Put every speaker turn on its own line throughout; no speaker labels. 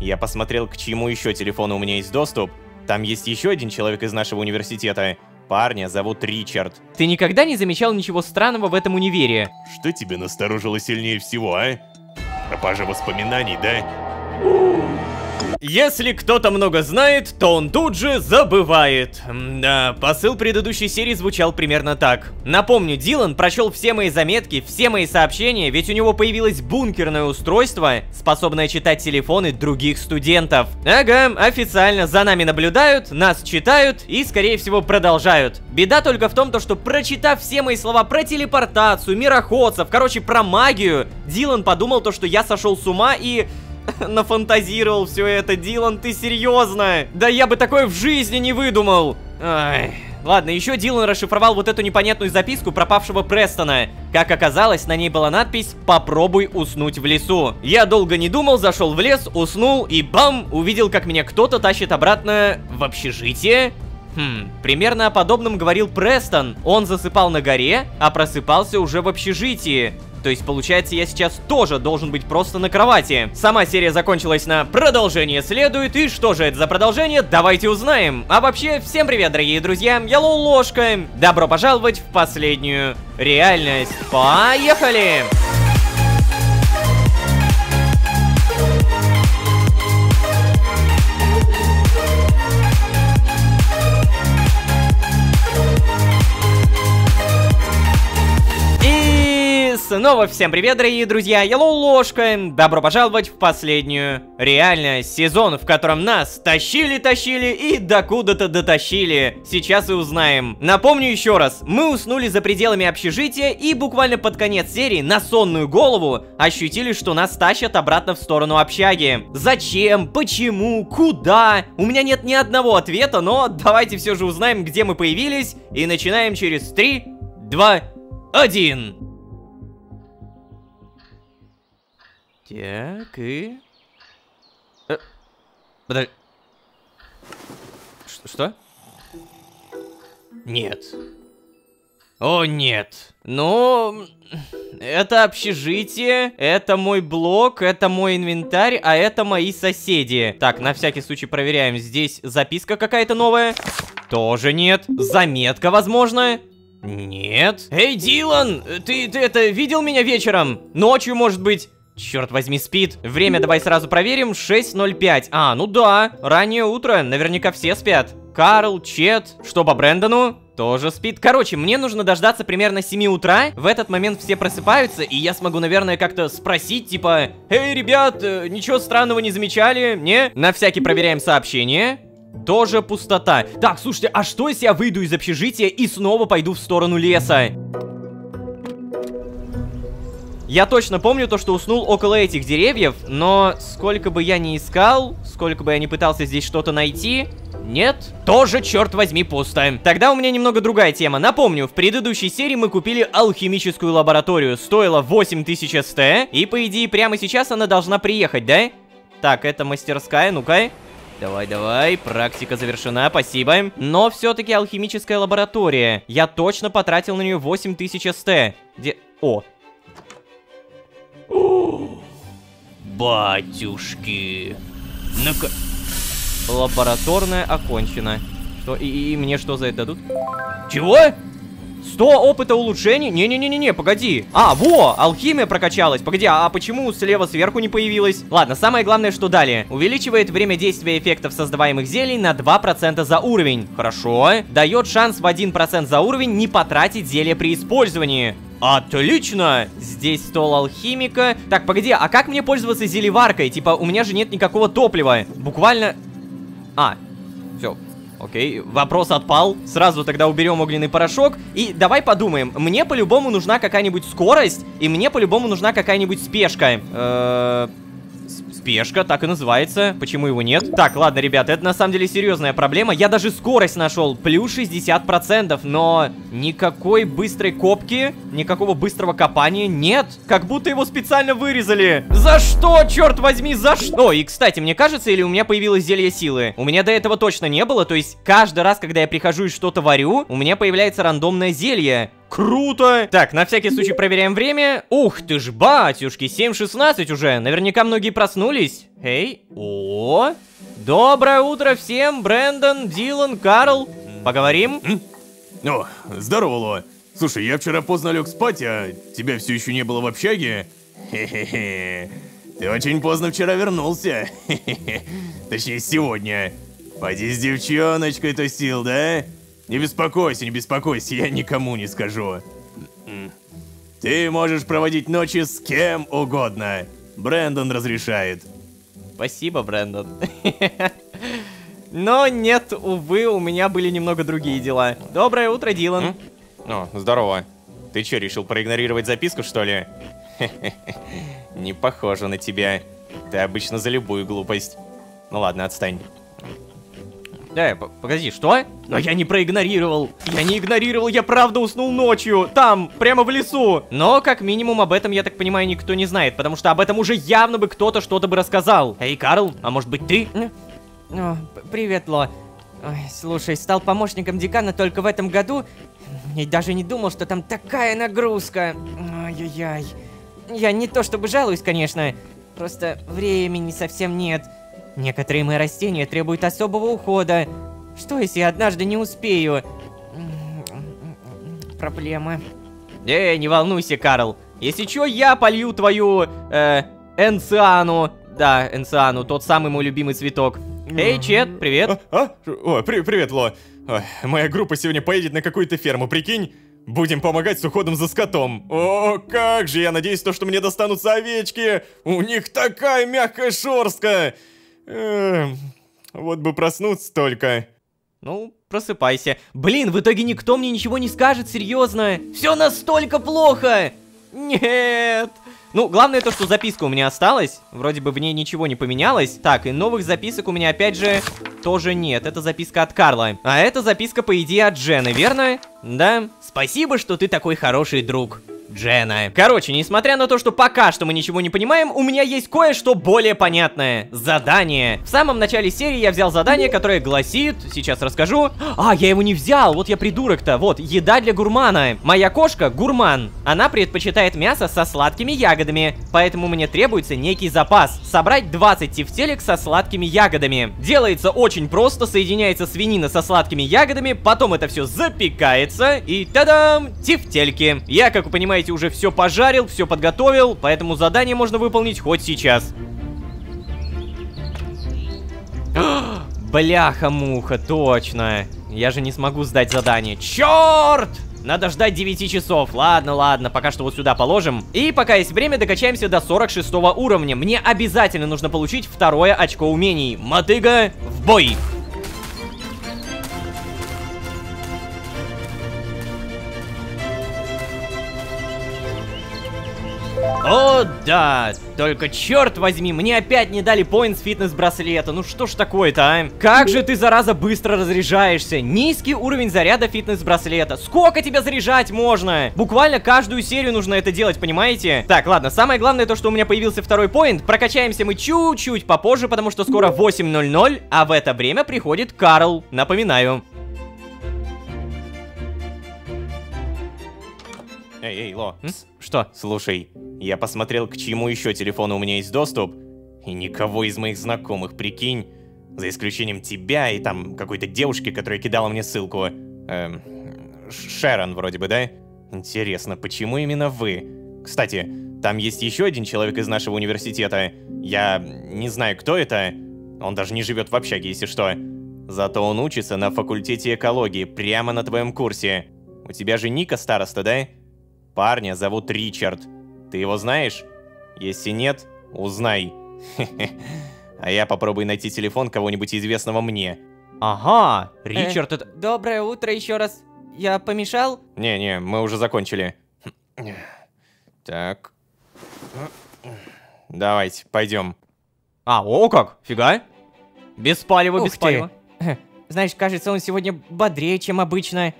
Я посмотрел, к чему еще телефону у меня есть доступ. Там есть еще один человек из нашего университета. Парня зовут Ричард.
Ты никогда не замечал ничего странного в этом универе?
Что тебя насторожило сильнее всего, а? Пропажа воспоминаний, да?
Если кто-то много знает, то он тут же забывает. Да, посыл предыдущей серии звучал примерно так. Напомню, Дилан прочел все мои заметки, все мои сообщения, ведь у него появилось бункерное устройство, способное читать телефоны других студентов. Ага, официально за нами наблюдают, нас читают и, скорее всего, продолжают. Беда только в том, что прочитав все мои слова про телепортацию, мироходцев, короче, про магию, Дилан подумал что я сошел с ума и... нафантазировал все это. Дилан, ты серьезно? Да я бы такое в жизни не выдумал. Ай. Ладно, еще Дилан расшифровал вот эту непонятную записку пропавшего Престона. Как оказалось, на ней была надпись «Попробуй уснуть в лесу». Я долго не думал, зашел в лес, уснул и бам! Увидел, как меня кто-то тащит обратно в общежитие. Примерно о подобном говорил Престон. Он засыпал на горе, а просыпался уже в общежитии. То есть, получается, я сейчас тоже должен быть просто на кровати. Сама серия закончилась на «Продолжение следует». И что же это за продолжение? Давайте узнаем. А вообще, всем привет, дорогие друзья. Я Лоу-Ложка. Добро пожаловать в последнюю реальность. Поехали! Снова всем привет, дорогие друзья, я Лоу-Ложка. Добро пожаловать в последнюю реальность. Сезон, в котором нас тащили и докуда-то дотащили. Сейчас и узнаем. Напомню еще раз, мы уснули за пределами общежития и буквально под конец серии на сонную голову ощутили, что нас тащат обратно в сторону общаги. Зачем? Почему? Куда? У меня нет ни одного ответа, но давайте все же узнаем, где мы появились. И начинаем через 3, 2, 1. Так, и... Подожди. Что? Нет. О, нет. Ну... Это общежитие, это мой блок, это мой инвентарь, а это мои соседи. Так, на всякий случай проверяем. Здесь записка какая-то новая? Тоже нет. Заметка, возможно? Нет. Эй, Дилан, ты это видел меня вечером? Ночью, может быть? Черт возьми, спит. Время давай сразу проверим. 6:05. А, ну да, раннее утро. Наверняка все спят. Карл, Чет. Что по Брэндону? Тоже спит. Короче, мне нужно дождаться примерно 7 утра. В этот момент все просыпаются, и я смогу, наверное, как-то спросить, типа: эй, ребят, ничего странного не замечали? Не? На всякий проверяем сообщение. Тоже пустота. Так, слушайте, а что если я выйду из общежития и снова пойду в сторону леса? Я точно помню что уснул около этих деревьев, но сколько бы я ни искал, сколько бы я ни пытался здесь что-то найти, нет, тоже, черт возьми, пусто. Тогда у меня немного другая тема. Напомню, в предыдущей серии мы купили алхимическую лабораторию. Стоила 8000 СТ, и по идее прямо сейчас она должна приехать, да? Так, это мастерская, ну-ка. Давай, практика завершена, спасибо. Но все-таки алхимическая лаборатория. Я точно потратил на нее 8000 СТ. Где... О! Батюшки. Ну-ка. Лабораторная окончена. Что? И мне что за это дадут? Чего? 100 опыта улучшений? Не-не-не-не, погоди. А, во, алхимия прокачалась. Погоди, а почему слева сверху не появилась? Ладно, самое главное, что далее. Увеличивает время действия эффектов создаваемых зелий на 2% за уровень. Хорошо. Дает шанс в 1% за уровень не потратить зелье при использовании. Отлично! Здесь стол алхимика. Так, погоди, а как мне пользоваться зелеваркой? Типа, у меня же нет никакого топлива. Буквально... А, все. Окей, вопрос отпал. Сразу тогда уберем огненный порошок. И давай подумаем. Мне по-любому нужна какая-нибудь скорость, и мне по-любому нужна какая-нибудь спешка. Спешка, так и называется. Почему его нет? Так, ладно, ребята, это на самом деле серьезная проблема. Я даже скорость нашел, плюс 60%, но никакой быстрой копки, никакого быстрого копания нет. Как будто его специально вырезали. За что, черт возьми, за что? О, и, кстати, мне кажется, или у меня появилось зелье силы? У меня до этого точно не было, то есть каждый раз, когда я прихожу и что-то варю, у меня появляется рандомное зелье. Круто! Так, на всякий случай проверяем время. Ух ты ж, батюшки, 7:16 уже. Наверняка многие проснулись. Эй, о! Доброе утро всем, Брэндон, Дилан, Карл. Поговорим?
О, здорово, Ло. Слушай, я вчера поздно лег спать, а тебя все еще не было в общаге? Хе-хе-хе. Ты очень поздно вчера вернулся. Хе-хе-хе. Точнее, сегодня. Поди с девчоночкой тусил, да? Не беспокойся, я никому не скажу. Ты можешь проводить ночи с кем угодно. Брэндон разрешает.
Спасибо, Брэндон. Но нет, увы, у меня были немного другие дела. Доброе утро, Дилан.
О, здорово. Ты что, решил проигнорировать записку, что ли? Не похоже на тебя. Ты обычно за любую глупость. Ну ладно, отстань.
Погоди, что? Но я не проигнорировал. Я не игнорировал, я правда уснул ночью. Там, прямо в лесу. Но, как минимум, об этом, я так понимаю, никто не знает. Потому что об этом уже явно бы кто-то что-то бы рассказал. Эй, Карл, а может быть ты?
Привет, Ло. Ой, слушай, стал помощником декана только в этом году. И даже не думал, что там такая нагрузка. Ай-яй-яй. Я не то чтобы жалуюсь, конечно. Просто времени совсем нет. Некоторые мои растения требуют особого ухода. Что, если я однажды не успею? Проблема.
Не волнуйся, Карл. Если чё, я полью твою, энциану. Да, энциану, тот самый мой любимый цветок. Эй, Чет, привет.
О, привет, Ло. Ой, моя группа сегодня поедет на какую-то ферму, прикинь? Будем помогать с уходом за скотом. О, как же, я надеюсь, что мне достанутся овечки. У них такая мягкая шерстка. Вот бы проснуться только.
Ну, просыпайся. Блин, в итоге никто мне ничего не скажет, серьезно. Все настолько плохо. Нет. Ну, главное то, что записка у меня осталась. Вроде бы в ней ничего не поменялось. Так, и новых записок у меня опять же тоже нет. Это записка от Карла. А это записка, по идее, от Джены, верно? Да. Спасибо, что ты такой хороший друг, Джена. Короче, несмотря на то, что пока что мы ничего не понимаем, у меня есть кое-что более понятное. Задание. В самом начале серии я взял задание, которое гласит... Сейчас расскажу. А, я его не взял, вот я придурок-то. Вот, еда для гурмана. Моя кошка гурман. Она предпочитает мясо со сладкими ягодами. Поэтому мне требуется некий запас. Собрать 20 тефтелек со сладкими ягодами. Делается очень просто. Соединяется свинина со сладкими ягодами. Потом это все запекается. И та-дам! Тефтельки. Я, как вы понимаете, уже все пожарил, все подготовил, поэтому задание можно выполнить хоть сейчас. Бляха-муха, точно. Я же не смогу сдать задание. Черт! Надо ждать 9 часов. Ладно, ладно, пока что вот сюда положим. И пока есть время, докачаемся до 46 уровня. Мне обязательно нужно получить второе очко умений. Мотыга, в бой! О, да, только черт возьми, мне опять не дали поинт с фитнес-браслета. Ну что ж такое-то, а? Как же ты, зараза, быстро разряжаешься. Низкий уровень заряда фитнес-браслета. Сколько тебя заряжать можно? Буквально каждую серию нужно это делать, понимаете? Так, ладно, самое главное то, что у меня появился второй поинт. Прокачаемся мы чуть-чуть попозже, потому что скоро 8:00, а в это время приходит Карл. Напоминаю.
Эй, Ло.
Что?
Слушай, я посмотрел, к чему еще телефону у меня есть доступ, и никого из моих знакомых, прикинь, за исключением тебя и там какой-то девушки, которая кидала мне ссылку. Шерон вроде бы, да? Интересно, почему именно вы? Кстати, там есть еще один человек из нашего университета. Я не знаю, кто это. Он даже не живет в общаге, если что. Зато он учится на факультете экологии, прямо на твоем курсе. У тебя же Ника староста, да? Парня зовут Ричард. Ты его знаешь? Если нет, узнай. А я попробую найти телефон кого-нибудь известного мне.
Ага, Ричард это...
Доброе утро еще раз. Я помешал?
Не-не, мы уже закончили. Так. Давайте, пойдем.
А, о как, фига. Без палева, без
Ух ты.
палева.
Знаешь, кажется, он сегодня бодрее, чем обычно.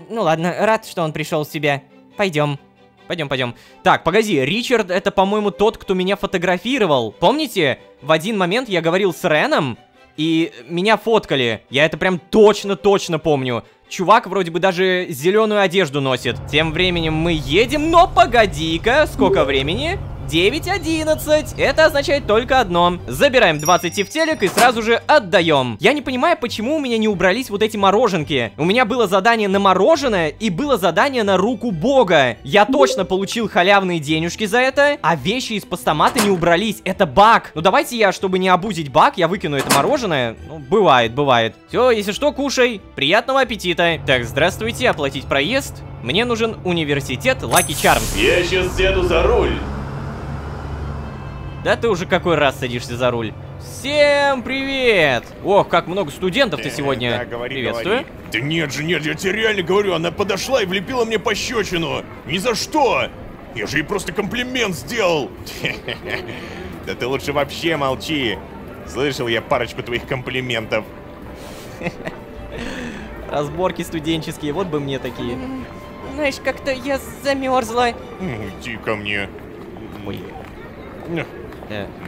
Ну ладно, рад, что он пришел в себя. Пойдем.
Пойдем. Так, погоди, Ричард это, по-моему, тот, кто меня фотографировал. Помните, в один момент я говорил с Реном, и меня фоткали. Я это прям точно помню. Чувак вроде бы даже зеленую одежду носит. Тем временем мы едем, но погоди-ка, сколько времени? 9:11. Это означает только одно. Забираем 20 в телек и сразу же отдаем. Я не понимаю, почему у меня не убрались вот эти мороженки. У меня было задание на мороженое и было задание на руку бога. Я точно получил халявные денежки за это, а вещи из постамата не убрались. Это баг. Ну давайте я, чтобы не обузить баг, я выкину это мороженое. Ну, бывает. Все, если что, кушай. Приятного аппетита. Так, здравствуйте, оплатить проезд. Мне нужен университет Lucky Charms.
Я сейчас сяду за руль.
Да ты уже какой раз садишься за руль. Всем привет! Ох, как много студентов-то сегодня.
Да, говори,
приветствую.
говори.
Да нет же, нет, я тебе реально говорю, она подошла и влепила мне пощечину. Ни за что. Я же ей просто комплимент сделал.
Да ты лучше вообще молчи. Слышал я парочку твоих комплиментов.
Разборки студенческие, вот бы мне такие.
Знаешь, как-то я замерзла.
Иди ко мне.
Ой.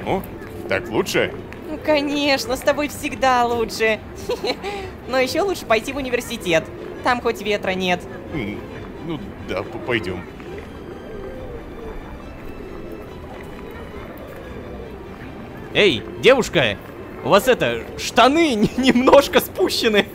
Ну, так лучше?
Ну, конечно, с тобой всегда лучше. Но еще лучше пойти в университет. Там хоть ветра нет.
Ну да, пойдем.
Эй, девушка, у вас это, штаны немножко спущены.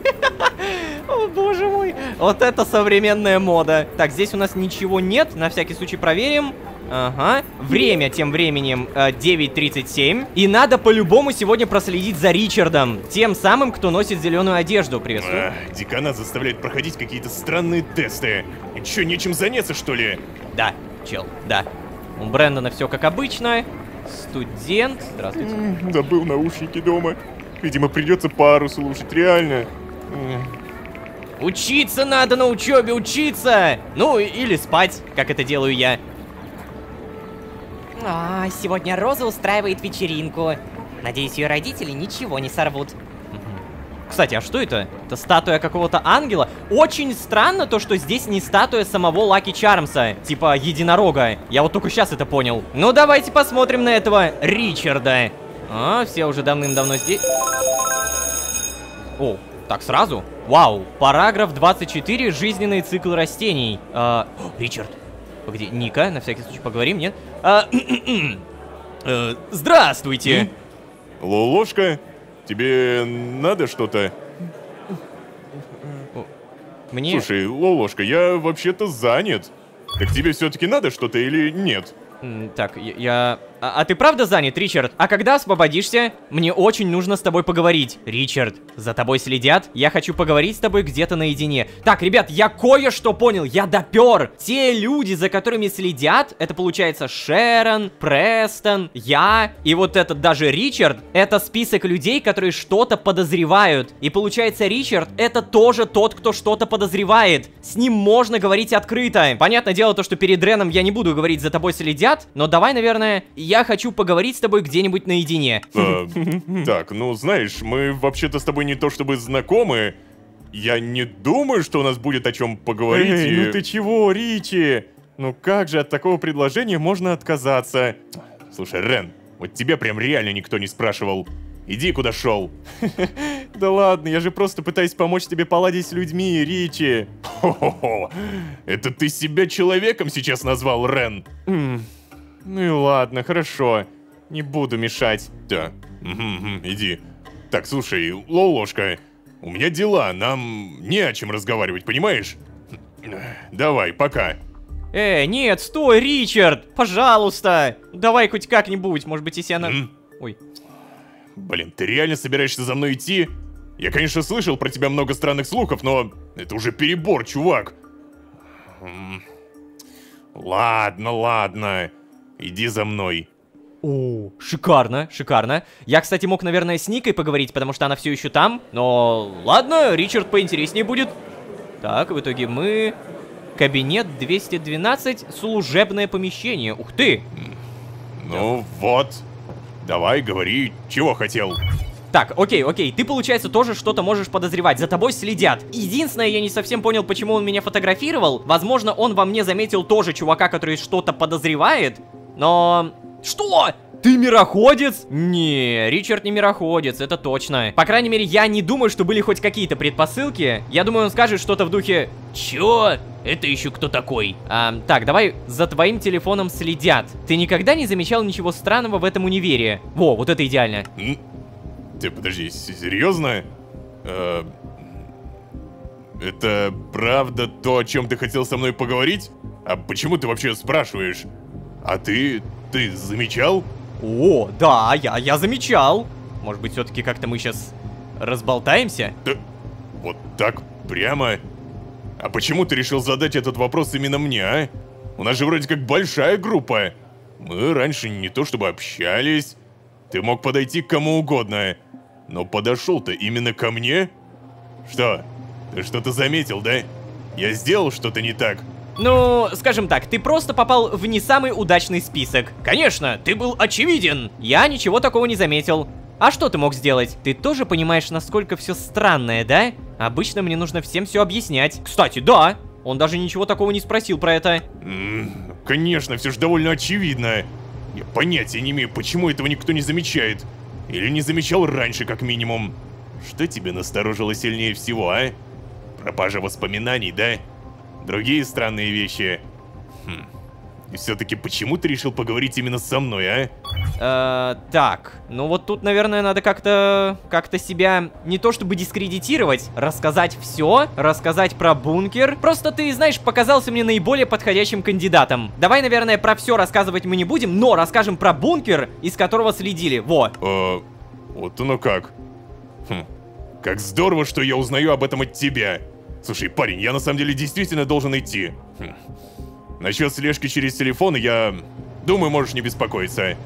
О, боже мой. Вот это современная мода. Так, здесь у нас ничего нет, на всякий случай проверим. Ага, время тем временем 9:37. И надо по-любому сегодня проследить за Ричардом, тем самым, кто носит зеленую одежду. Приветствую.
Деканат заставляет проходить какие-то странные тесты. И чё, нечем заняться, что ли?
Да, чел, да. У Брэндона все как обычно. Студент, здравствуйте.
Забыл наушники дома. Видимо, придется пару слушать, реально.
Учиться надо на учебе, учиться! Ну, или спать, как это делаю я.
А, сегодня Роза устраивает вечеринку. Надеюсь, ее родители ничего не сорвут.
Кстати, а что это? Это статуя какого-то ангела? Очень странно то, что здесь не статуя самого Лаки Чармса, типа единорога. Я вот только сейчас это понял. Ну, давайте посмотрим на этого Ричарда. А, все уже давным-давно здесь. О, так сразу? Вау, параграф 24, жизненный цикл растений. Ричард. Погоди, Ника, на всякий случай поговорим, нет? Здравствуйте.
Лолошка, тебе надо что-то?
Мне...
Слушай, Лолошка, я вообще-то занят. Так тебе все-таки надо что-то или нет?
Так, А ты правда занят, Ричард? А когда освободишься? Мне очень нужно с тобой поговорить. Ричард, за тобой следят? Я хочу поговорить с тобой где-то наедине. Так, ребят, я кое-что понял, я допер. Те люди, за которыми следят, это получается Шерон, Престон, я и вот этот даже Ричард. Это список людей, которые что-то подозревают. И получается, Ричард это тоже тот, кто что-то подозревает. С ним можно говорить открыто. Понятное дело то, что перед Реном я не буду говорить «за тобой следят», но давай, наверное, я хочу поговорить с тобой где-нибудь наедине.
Так, ну знаешь, мы вообще-то с тобой не то чтобы знакомы. Я не думаю, что у нас будет о чем поговорить.
Эй, ну ты чего, Ричи? Ну как же от такого предложения можно отказаться?
Слушай, Рен, вот тебя прям реально никто не спрашивал. Иди, куда шел.
Да ладно, я же просто пытаюсь помочь тебе поладить с людьми, Ричи.
Хо-хо-хо. Это ты себя человеком сейчас назвал, Рен?
Ну и ладно, хорошо. Не буду мешать.
Да, иди. Так, слушай, Лолошка, у меня дела, нам не о чем разговаривать, понимаешь? Давай, пока.
Нет, стой, Ричард, пожалуйста. Давай хоть как-нибудь, может быть, если она... Ой.
Блин, ты реально собираешься за мной идти? Я, конечно, слышал про тебя много странных слухов, но это уже перебор, чувак. Ладно. Иди за мной.
О, шикарно, шикарно. Я, кстати, мог, наверное, с Никой поговорить, потому что она все еще там. Но ладно, Ричард поинтереснее будет. Так, в итоге мы... Кабинет 212, служебное помещение. Ух ты!
Ну вот. Давай, говори, чего хотел.
Так, окей, ты, получается, тоже что-то можешь подозревать. За тобой следят. Единственное, я не совсем понял, почему он меня фотографировал. Возможно, он во мне заметил тоже чувака, который что-то подозревает. Но... Что? Ты мироходец? Не, Ричард не мироходец, это точно. По крайней мере, я не думаю, что были хоть какие-то предпосылки. Я думаю, он скажет что-то в духе: чё? Это еще кто такой? Так, давай, за твоим телефоном следят. Ты никогда не замечал ничего странного в этом универе? Во, вот это идеально.
Ты подожди, серьезно? Это правда то, о чем ты хотел со мной поговорить? А почему ты вообще спрашиваешь? А ты замечал?
О, да, я замечал. Может быть, все-таки как-то мы сейчас разболтаемся?
Да, вот так прямо? А почему ты решил задать этот вопрос именно мне, а? У нас же вроде как большая группа. Мы раньше не то чтобы общались. Ты мог подойти к кому угодно. Но подошел-то именно ко мне? Что? Ты что-то заметил, да? Я сделал что-то не так?
Ну, скажем так, ты просто попал в не самый удачный список. Конечно, ты был очевиден. Я ничего такого не заметил. А что ты мог сделать? Ты тоже понимаешь, насколько все странное, да? Обычно мне нужно всем все объяснять. Кстати, да, он даже ничего такого не спросил про это.
Конечно, все же довольно очевидно. Я понятия не имею, почему этого никто не замечает. Или не замечал раньше, как минимум. Что тебя насторожило сильнее всего, а? Пропажа воспоминаний, да? Другие странные вещи. И все-таки почему ты решил поговорить именно со мной, а?
Так, ну вот тут, наверное, надо как-то себя не то чтобы дискредитировать, рассказать все, рассказать про бункер. Просто ты, знаешь, показался мне наиболее подходящим кандидатом. Давай, наверное, про все рассказывать мы не будем, но расскажем про бункер, из которого следили. Вот.
Вот оно как. Как здорово, что я узнаю об этом от тебя. Слушай, парень, я на самом деле действительно должен идти. Насчет слежки через телефон я думаю, можешь не беспокоиться.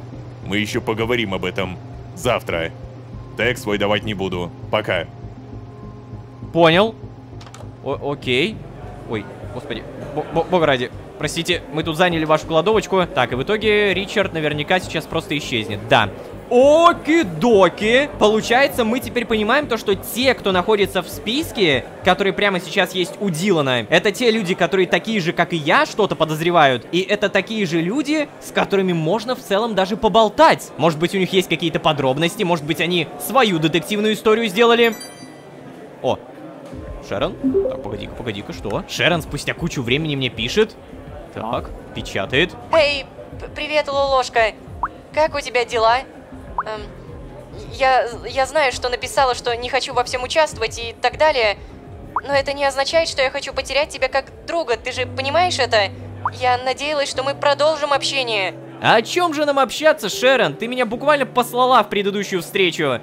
Мы еще поговорим об этом завтра. Тег свой давать не буду. Пока.
Понял. Окей. Ой, господи. Бога ради. Простите, мы тут заняли вашу кладовочку. Так, и в итоге Ричард наверняка сейчас просто исчезнет. Да. Оки-доки. Получается, мы теперь понимаем то, что те, кто находится в списке, которые прямо сейчас есть у Дилана, это те люди, которые такие же, как и я, что-то подозревают. И это такие же люди, с которыми можно в целом даже поболтать. Может быть, у них есть какие-то подробности, может быть, они свою детективную историю сделали. О, Шерон? Так, погоди-ка, что? Шерон спустя кучу времени мне пишет. Так, печатает.
Эй, привет, Лолошка. Как у тебя дела? Я знаю, что написала, что не хочу во всем участвовать и так далее, но это не означает, что я хочу потерять тебя как друга, ты же понимаешь это? Я надеялась, что мы продолжим общение.
А о чем же нам общаться, Шерон? Ты меня буквально послала в предыдущую встречу.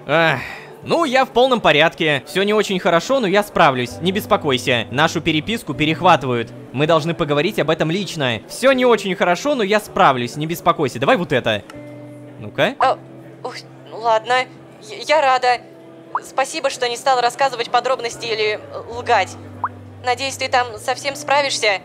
Ну, я в полном порядке. Все не очень хорошо, но я справлюсь. Не беспокойся. Нашу переписку перехватывают. Мы должны поговорить об этом лично. Все не очень хорошо, но я справлюсь. Не беспокойся. Давай вот это. Ну-ка.
Ну ладно. Я рада. Спасибо, что не стал рассказывать подробности или лгать. Надеюсь, ты там совсем справишься.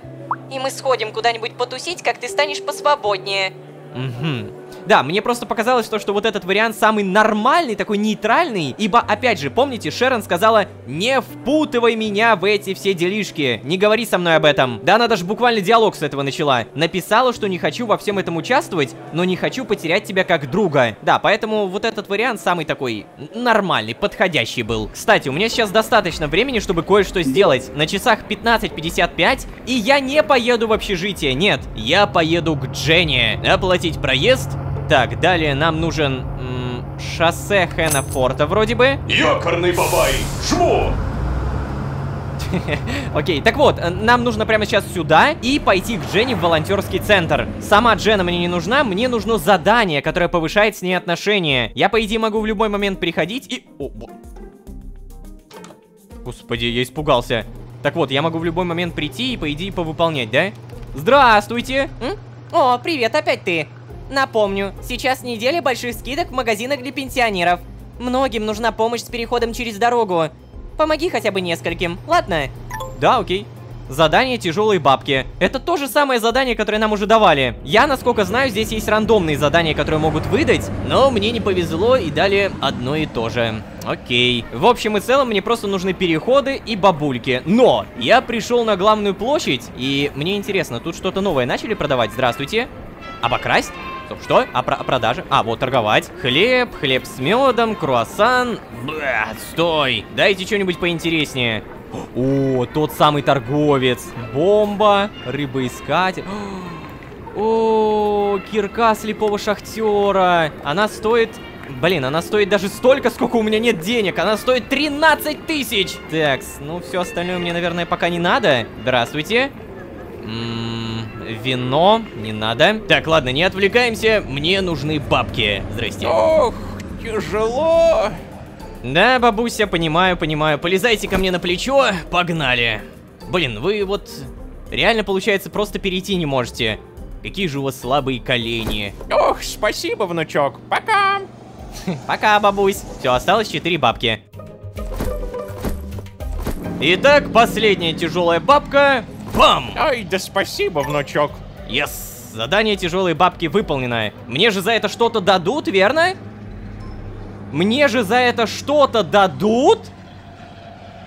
И мы сходим куда-нибудь потусить, как ты станешь посвободнее.
Угу. Да, мне просто показалось то, что вот этот вариант самый нормальный, такой нейтральный. Ибо, опять же, помните, Шерон сказала: не впутывай меня в эти все делишки, не говори со мной об этом. Да, она даже буквально диалог с этого начала. Написала, что не хочу во всем этом участвовать, но не хочу потерять тебя как друга. Да, поэтому вот этот вариант самый такой нормальный, подходящий был. Кстати, у меня сейчас достаточно времени, чтобы кое-что сделать. На часах 15:55, и я не поеду в общежитие, нет. Я поеду к Дженни. Оплатить проезд. Так, далее нам нужен шоссе Хэнафорта вроде бы.
Якорный бабай! Жму!
Окей, так вот, нам нужно прямо сейчас сюда и пойти к Дженни в волонтерский центр. Сама Дженна мне не нужна, мне нужно задание, которое повышает с ней отношения. Я, по идее, могу в любой момент приходить и... Господи, я испугался. Так вот, я могу в любой момент прийти и, по идее, повыполнять, да? Здравствуйте!
О, привет, опять ты. Напомню, сейчас неделя больших скидок в магазинах для пенсионеров. Многим нужна помощь с переходом через дорогу. Помоги хотя бы нескольким, ладно?
Да, окей. Задание «Тяжелые бабки». Это то же самое задание, которое нам уже давали. Я, насколько знаю, здесь есть рандомные задания, которые могут выдать, но мне не повезло и дали одно и то же. Окей. В общем и целом, мне просто нужны переходы и бабульки. Но я пришел на главную площадь, и мне интересно, тут что-то новое начали продавать? Здравствуйте. Обокрасть? Стоп, что? А продажи? А, вот, торговать. Хлеб с медом, круассан. Бля, стой. Дайте что-нибудь поинтереснее. О, тот самый торговец. Бомба, рыбоискатель. О, кирка слепого шахтера. Она стоит... Блин, она стоит даже столько, сколько у меня нет денег. Она стоит 13 тысяч. Такс, ну все остальное мне, наверное, пока не надо. Здравствуйте. Вино не надо. Так, ладно, не отвлекаемся. Мне нужны бабки. Здрасте.
Ох, тяжело.
Да, бабуся, понимаю. Полезайте ко мне на плечо. Погнали. Блин, вы вот реально, получается, просто перейти не можете. Какие же у вас слабые колени.
Ох, спасибо, внучок. Пока.
Пока, бабусь. Все, осталось 4 бабки. Итак, последняя тяжелая бабка. Бам!
Ай, да спасибо, внучок.
Yes! Задание тяжелые бабки выполнено. Мне же за это что-то дадут, верно? Мне же за это что-то дадут?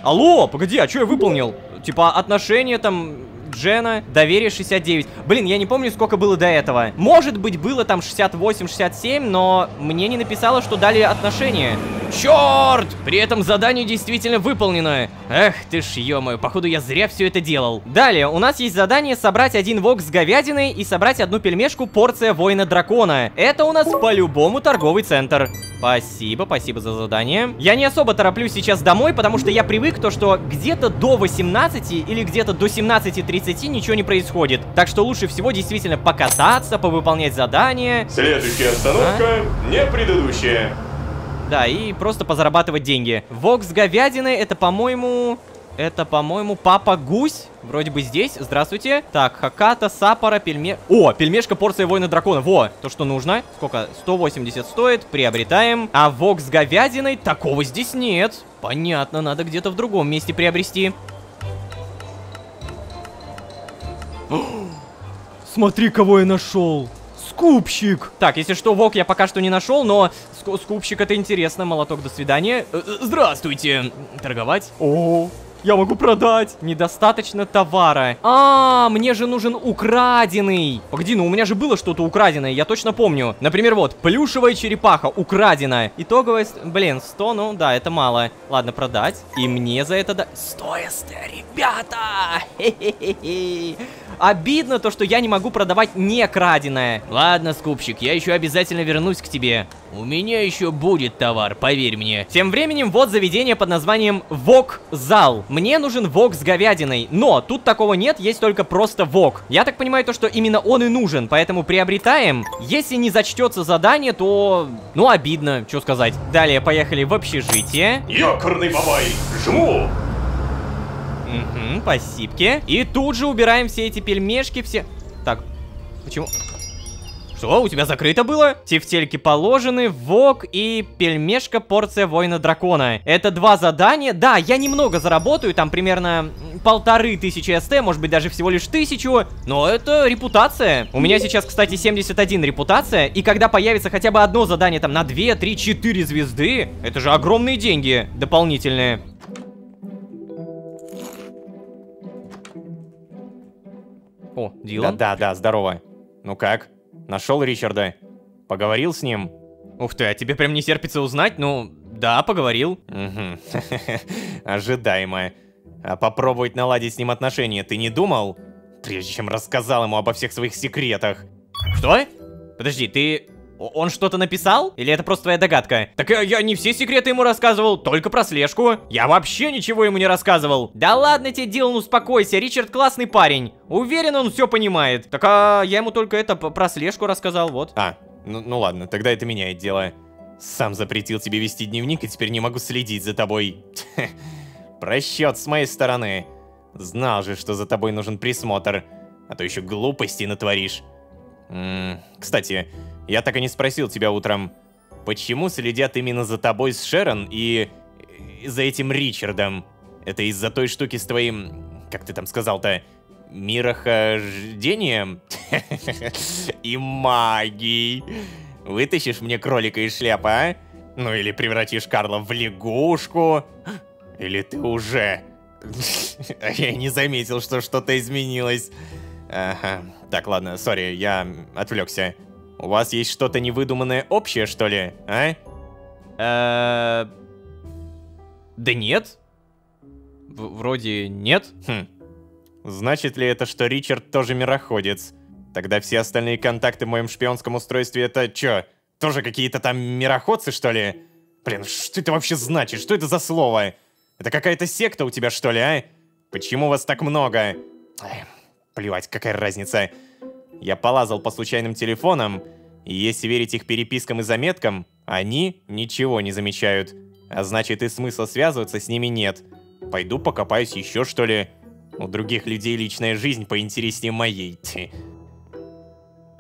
Алло, погоди, а что я выполнил? Типа отношения там... Джена, доверие 69. Блин, я не помню, сколько было до этого. Может быть, было там 68-67, но мне не написало, что дали отношения. Черт! При этом задание действительно выполнено. Эх ты ж, ё-моё, походу я зря все это делал. Далее, у нас есть задание собрать 1 вок с говядиной и собрать 1 пельмешку порция воина-дракона. Это у нас по-любому торговый центр. Спасибо за задание. Я не особо тороплюсь сейчас домой, потому что я привык то, что где-то до 18 или где-то до 17:30 ничего не происходит. Так что лучше всего действительно покататься, повыполнять задания.
Следующая остановка не предыдущая.
Да, и просто позарабатывать деньги. Вок с говядиной, это, по-моему, Папа Гусь. Вроде бы здесь. Здравствуйте. Так, Хаката, Саппора, О, пельмешка порция воина дракона. Во, то, что нужно. Сколько? 180 стоит. Приобретаем. А вок с говядиной, такого здесь нет. Понятно, надо где-то в другом месте приобрести. Смотри, кого я нашел. Скупщик. Так, если что, вок я пока что не нашел, но скупщик это интересно. Молоток, до свидания. Здравствуйте. Торговать? О, я могу продать. Недостаточно товара. Мне же нужен украденный. Погоди, ну у меня же было что-то украденное, я точно помню. Например, вот, плюшевая черепаха украдена. Итоговая, блин, 100, ну да, это мало. Ладно, продать. И мне за это 100 СТ, ребята. Хе-хе-хе-хе. Обидно то, что я не могу продавать не краденое. Ладно, скупщик, я еще обязательно вернусь к тебе. У меня еще будет товар, поверь мне. Тем временем вот заведение под названием Вок-зал. Мне нужен вок с говядиной, но тут такого нет, есть только просто вок. Я так понимаю то, что именно он и нужен, поэтому приобретаем. Если не зачтется задание, то... ну, обидно, что сказать. Далее поехали в общежитие.
Ёкарный бабай, жму!
Угу, спасибо. И тут же убираем все эти пельмешки, все... Так, почему... Что, у тебя закрыто было? Тефтельки положены, вок и пельмешка порция воина-дракона. Это 2 задания. Да, я немного заработаю, там примерно 1500 СТ, может быть даже всего лишь 1000. Но это репутация. У меня сейчас, кстати, 71 репутация. И когда появится хотя бы одно задание там на 2, 3, 4 звезды, это же огромные деньги дополнительные. О, Дилан.
Да, здорово. Ну как? Нашел Ричарда? Поговорил с ним?
Ух ты, а тебе прям не терпится узнать? Ну, да, поговорил.
Угу. Ожидаемо. А попробовать наладить с ним отношения ты не думал? Прежде чем рассказал ему обо всех своих секретах.
Что? Подожди, ты... Он что-то написал? Или это просто твоя догадка? Так я не все секреты ему рассказывал, только про слежку. Я вообще ничего ему не рассказывал. Да ладно тебе, Дилан, успокойся, Ричард классный парень. Уверен, он все понимает. Так я ему только это про слежку рассказал, вот.
Ну ладно, тогда это меняет дело. Сам запретил тебе вести дневник, и теперь не могу следить за тобой. Просчет с моей стороны. Знал же, что за тобой нужен присмотр. А то еще глупости натворишь. Кстати, я так и не спросил тебя утром, почему следят именно за тобой с Шерон и за этим Ричардом? Это из-за той штуки с твоим, как ты там сказал-то, мирохождением? И магией. Вытащишь мне кролика из шляпы, а? Ну или превратишь Карла в лягушку? Или ты уже... Я не заметил, что что-то изменилось. Ага. Так, ладно, сори, я отвлекся. У вас есть что-то невыдуманное общее, что ли, а?
Да нет. Вроде нет.
Значит ли это, что Ричард тоже мироходец? Тогда все остальные контакты в моем шпионском устройстве это чё? Тоже какие-то там мироходцы, что ли? Блин, что это вообще значит? Что это за слово? Это какая-то секта у тебя, что ли, а? Почему вас так много? Эх, плевать, какая разница. Я полазал по случайным телефонам, и если верить их перепискам и заметкам, они ничего не замечают. А значит, и смысла связываться с ними нет. Пойду покопаюсь еще, что ли. У других людей личная жизнь поинтереснее моей.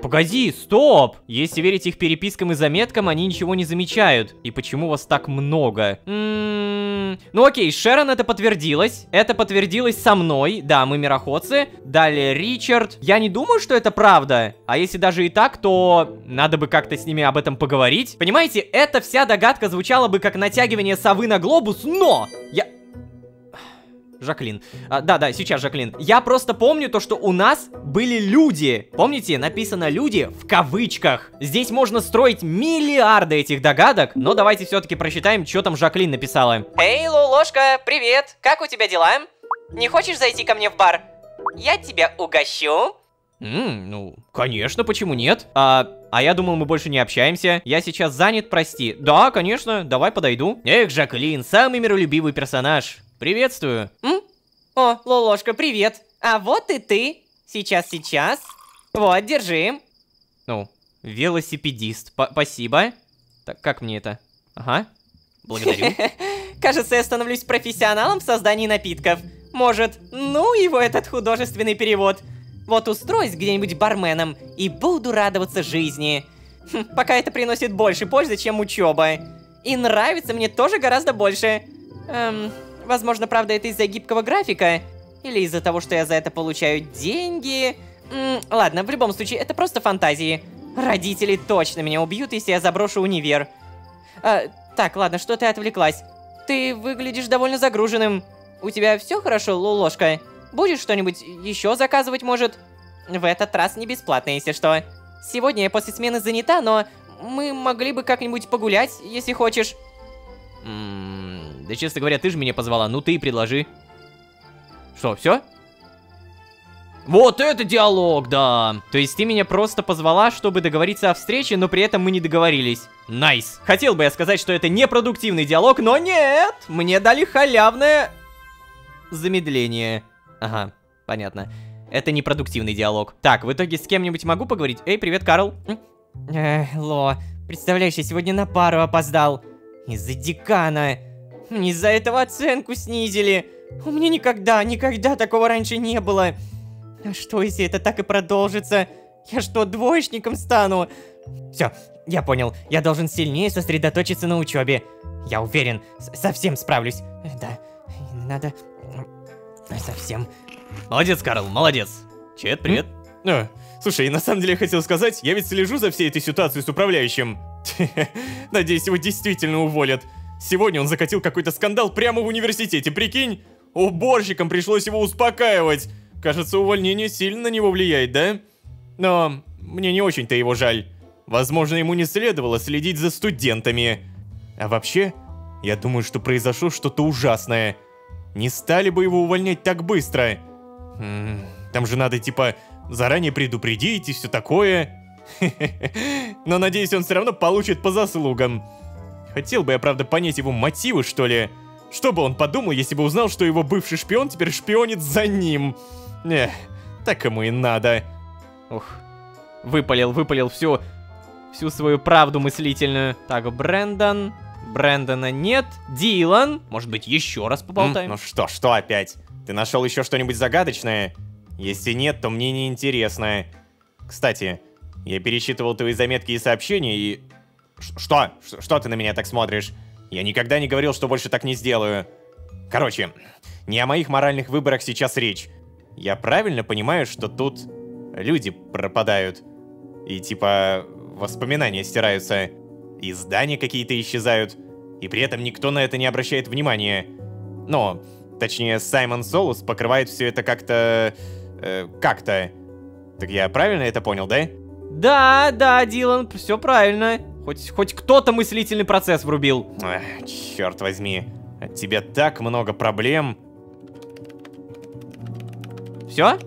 Погоди, стоп! Если верить их перепискам и заметкам, они ничего не замечают. И почему вас так много? Ну окей, Шерон это подтвердилось. Это подтвердилось со мной. Да, мы мироходцы. Далее Ричард. Я не думаю, что это правда. А если даже и так, то надо бы как-то с ними об этом поговорить. Понимаете, эта вся догадка звучала бы как натягивание совы на глобус, но... Жаклин. Да, сейчас, Жаклин. Я просто помню то, что у нас были люди. Помните, написано «люди» в кавычках. Здесь можно строить миллиарды этих догадок, но давайте все-таки прочитаем, что там Жаклин написала.
Эй, Лолошка, привет! Как у тебя дела? Не хочешь зайти ко мне в бар? Я тебя угощу.
Ну, конечно, почему нет? А я думал, мы больше не общаемся. Я сейчас занят, прости. Да, конечно, давай подойду. Эх, Жаклин, самый миролюбивый персонаж. Приветствую.
О, Лолошка, привет. А вот и ты. Сейчас. Вот, держи.
Ну, велосипедист. Спасибо. Так, как мне это? Ага. Благодарю.
Кажется, я становлюсь профессионалом в создании напитков. Может, ну его этот художественный перевод. Вот устроюсь где-нибудь барменом и буду радоваться жизни. Пока это приносит больше пользы, чем учеба. И нравится мне тоже гораздо больше. Возможно, правда, это из-за гибкого графика. Или из-за того, что я за это получаю деньги. Ладно, в любом случае, это просто фантазии. Родители точно меня убьют, если я заброшу универ. Так, ладно, что ты отвлеклась? Ты выглядишь довольно загруженным. У тебя все хорошо, Лолошка? Будешь что-нибудь еще заказывать, может? В этот раз не бесплатно, если что. Сегодня я после смены занята, но мы могли бы как-нибудь погулять, если хочешь.
Да, честно говоря, ты же меня позвала, ну ты и предложи. Что, все? Вот это диалог, да! То есть ты меня просто позвала, чтобы договориться о встрече, но при этом мы не договорились. Найс! Хотел бы я сказать, что это непродуктивный диалог, но нет! Мне дали халявное замедление. Ага, понятно. Это непродуктивный диалог. Так, в итоге с кем-нибудь могу поговорить? Эй, привет, Карл.
Ло, представляешь, я сегодня на пару опоздал. Из-за декана. Из-за этого оценку снизили. У меня никогда такого раньше не было. А что, если это так и продолжится? Я что, двоечником стану? Все, я понял. Я должен сильнее сосредоточиться на учебе. Я уверен, совсем справлюсь. Да, надо... Совсем.
Молодец, Карл, молодец. Чет, привет.
Слушай, на самом деле я хотел сказать, я ведь слежу за всей этой ситуацией с управляющим. Надеюсь, его действительно уволят. Сегодня он закатил какой-то скандал прямо в университете, прикинь? Уборщикам пришлось его успокаивать. Кажется, увольнение сильно на него влияет, да? Но мне не очень-то его жаль. Возможно, ему не следовало следить за студентами. А вообще, я думаю, что произошло что-то ужасное. Не стали бы его увольнять так быстро. Там же надо, типа, заранее предупредить и все такое. Но надеюсь, он все равно получит по заслугам. Хотел бы я, правда, понять его мотивы, что ли. Что бы он подумал, если бы узнал, что его бывший шпион теперь шпионит за ним? Так ему и надо.
Ух, выпалил всю свою правду мыслительную. Так, Брэндон. Брэндона нет. Дилан. Может быть, еще раз поболтаем?
Ну что опять? Ты нашел еще что-нибудь загадочное? Если нет, то мне не интересно. Кстати, я перечитывал твои заметки и сообщения и... Что? Что ты на меня так смотришь? Я никогда не говорил, что больше так не сделаю. Короче, не о моих моральных выборах сейчас речь. Я правильно понимаю, что тут люди пропадают? И типа воспоминания стираются, и здания какие-то исчезают, и при этом никто на это не обращает внимания. Ну, точнее, Саймон Солус покрывает все это как-то... Так я правильно это понял, да?
Да, да, Дилан, все правильно. Хоть кто-то мыслительный процесс врубил.
Эх, черт возьми, от тебя так много проблем.
Все?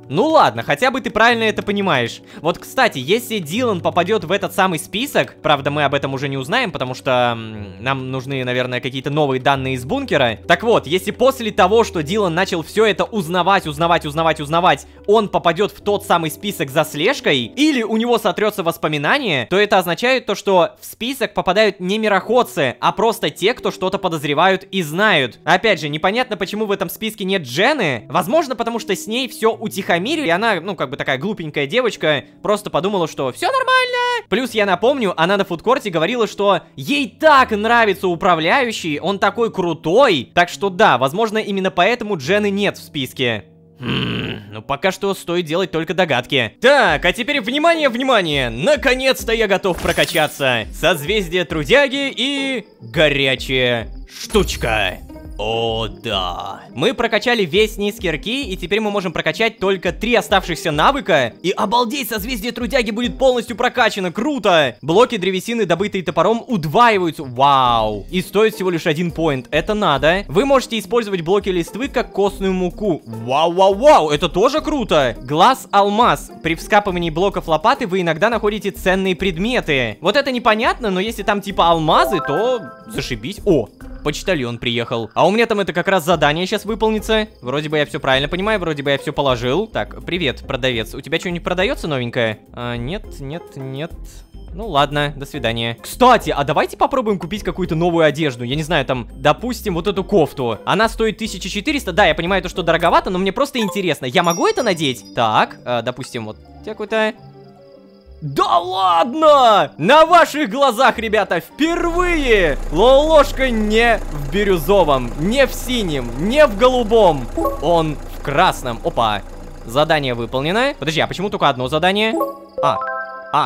Ну ладно, хотя бы ты правильно это понимаешь. Вот, кстати, если Дилан попадет в этот самый список, правда, мы об этом уже не узнаем, потому что нам нужны, наверное, какие-то новые данные из бункера. Так вот, если после того, что Дилан начал все это узнавать, он попадет в тот самый список за слежкой, или у него сотрется воспоминание, то это означает то, что в список попадают не мироходцы, а просто те, кто что-то подозревают и знают. Опять же, непонятно, почему в этом списке нет Дженны. Возможно, потому что с ней все утихомирили, и она, ну, как бы такая глупенькая девочка, просто подумала, что все нормально. Плюс, я напомню, она на фудкорте говорила, что ей так нравится управляющий, он такой крутой. Так что да, возможно, именно поэтому Дженны нет в списке. Ну пока что стоит делать только догадки. Так, а теперь внимание, внимание! Наконец-то я готов прокачаться. Созвездие трудяги и горячая штучка. О, да. Мы прокачали весь низ кирки, и теперь мы можем прокачать только 3 оставшихся навыка. И обалдеть, созвездие трудяги будет полностью прокачано, круто! Блоки древесины, добытые топором, удваиваются, вау! И стоит всего лишь 1 поинт, это надо. Вы можете использовать блоки листвы как костную муку. Вау, это тоже круто! Глаз-алмаз. При вскапывании блоков лопаты вы иногда находите ценные предметы. Вот это непонятно, но если там типа алмазы, то зашибись. О! Почтальон приехал. А у меня там это как раз задание сейчас выполнится. Вроде бы я все правильно понимаю, вроде бы я все положил. Так, привет, продавец. У тебя что-нибудь продается новенькое? Нет. Ну ладно, до свидания. Кстати, а давайте попробуем купить какую-то новую одежду. Я не знаю, там, допустим, вот эту кофту. Она стоит 1400. Да, я понимаю, то, что дороговато, но мне просто интересно. Я могу это надеть? Так, допустим, вот какой-то... Да ладно! На ваших глазах, ребята, впервые Лолошка не в бирюзовом, не в синем, не в голубом. Он в красном. Опа. Задание выполнено. Подожди, а почему только одно задание?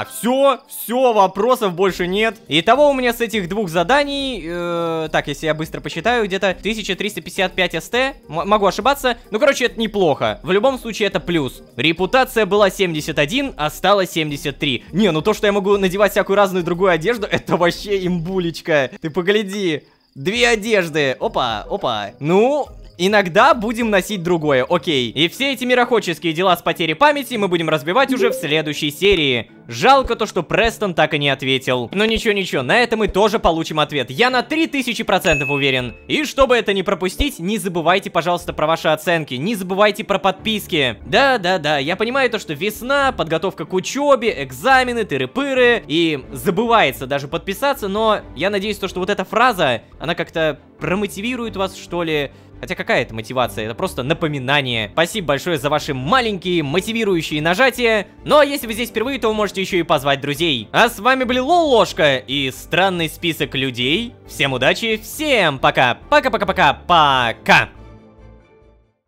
Все, вопросов больше нет. Итого у меня с этих 2 заданий, так, если я быстро посчитаю, где-то 1355 СТ. Могу ошибаться, ну, короче, это неплохо. В любом случае, это плюс. Репутация была 71, а стала 73. Не, ну то, что я могу надевать всякую разную другую одежду, это вообще имбулечка. Ты погляди. 2 одежды. Опа. Ну... Иногда будем носить другое, окей. И все эти мироходческие дела с потерей памяти мы будем разбивать уже в следующей серии. Жалко то, что Престон так и не ответил. Но ничего, на это мы тоже получим ответ. Я на 3000% уверен. И чтобы это не пропустить, не забывайте, пожалуйста, про ваши оценки. Не забывайте про подписки. Да, я понимаю то, что весна, подготовка к учебе, экзамены, тыры-пыры. И забывается даже подписаться, но я надеюсь, то, что вот эта фраза, она как-то промотивирует вас, что ли. Хотя какая это мотивация? Это просто напоминание. Спасибо большое за ваши маленькие мотивирующие нажатия. Ну а если вы здесь впервые, то вы можете еще и позвать друзей. А с вами были Лолошка и странный список людей. Всем удачи, всем пока. Пока-пока-пока-пока.